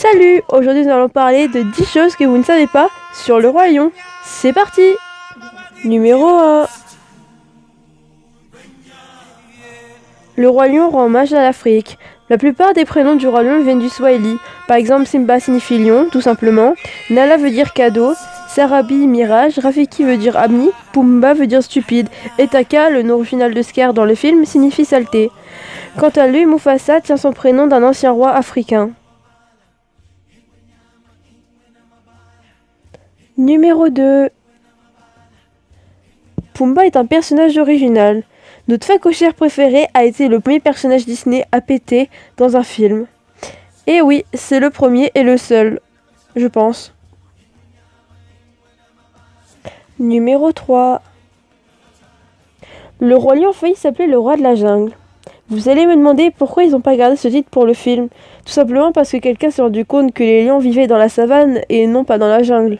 Salut! Aujourd'hui nous allons parler de 10 choses que vous ne savez pas sur le Roi Lion. C'est parti! Numéro 1. Le Roi Lion rend hommage à l'Afrique. La plupart des prénoms du Roi Lion viennent du Swahili. Par exemple, Simba signifie lion, tout simplement. Nala veut dire cadeau. Sarabi, mirage. Rafiki veut dire ami. Pumba veut dire stupide. Et Taka, le nom original de Scar dans le film, signifie saleté. Quant à lui, Mufasa tient son prénom d'un ancien roi africain. Numéro 2. Pumba est un personnage original. Notre phacochère préféré a été le premier personnage Disney à péter dans un film. Et oui, c'est le premier et le seul, je pense. Numéro 3. Le Roi Lion a failli s'appeler le Roi de la Jungle. Vous allez me demander pourquoi ils n'ont pas gardé ce titre pour le film. Tout simplement parce que quelqu'un s'est rendu compte que les lions vivaient dans la savane et non pas dans la jungle.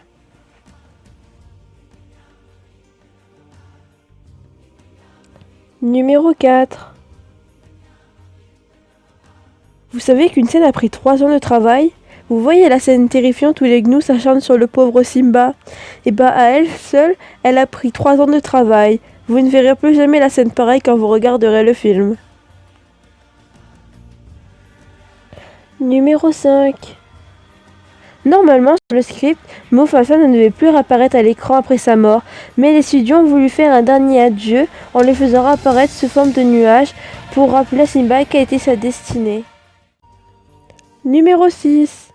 Numéro 4. Vous savez qu'une scène a pris 3 ans de travail? Vous voyez la scène terrifiante où les gnous s'acharnent sur le pauvre Simba? Et bah à elle seule, elle a pris 3 ans de travail. Vous ne verrez plus jamais la scène pareille quand vous regarderez le film. Numéro 5. Normalement, sur le script, Mufasa ne devait plus réapparaître à l'écran après sa mort, mais les studios ont voulu faire un dernier adieu en le faisant apparaître sous forme de nuage pour rappeler à Simba quelle était sa destinée. Numéro 6.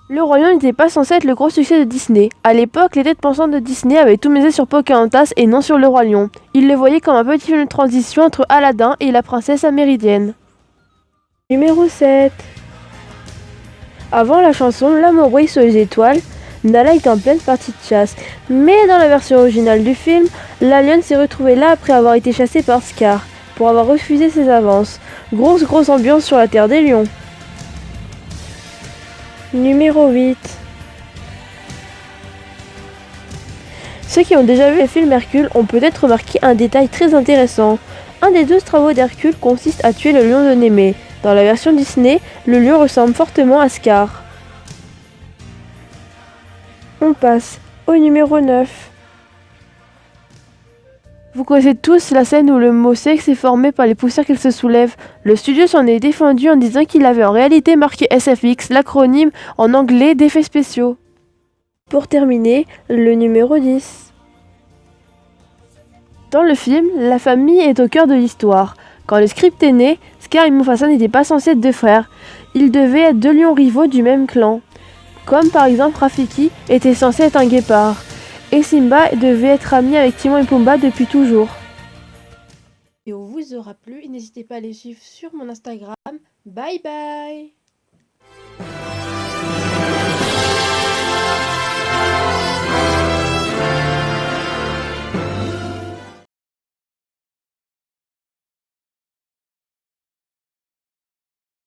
Le Roi Lion n'était pas censé être le gros succès de Disney. À l'époque, les têtes pensantes de Disney avaient tout misé sur Pocahontas et non sur le Roi Lion. Ils le voyaient comme un petit film de transition entre Aladdin et la princesse amérindienne. Numéro 7. Avant la chanson L'amour brille sur les étoiles, Nala est en pleine partie de chasse. Mais dans la version originale du film, la lionne s'est retrouvée là après avoir été chassée par Scar, pour avoir refusé ses avances. Grosse ambiance sur la terre des lions. Numéro 8. Ceux qui ont déjà vu le film Hercule ont peut-être remarqué un détail très intéressant. Un des 12 travaux d'Hercule consiste à tuer le lion de Némée. Dans la version Disney, le lion ressemble fortement à Scar. On passe au numéro 9. Vous connaissez tous la scène où le mot sexe est formé par les poussières qu'il se soulève. Le studio s'en est défendu en disant qu'il avait en réalité marqué SFX, l'acronyme en anglais d'effets spéciaux. Pour terminer, le numéro 10. Dans le film, la famille est au cœur de l'histoire. Quand le script est né, Scar et Mufasa n'étaient pas censés être 2 frères. Ils devaient être 2 lions rivaux du même clan. Comme par exemple Rafiki était censé être un guépard. Et Simba devait être ami avec Timon et Pumba depuis toujours. Et on vous aura plu, n'hésitez pas à les suivre sur mon Instagram. Bye bye!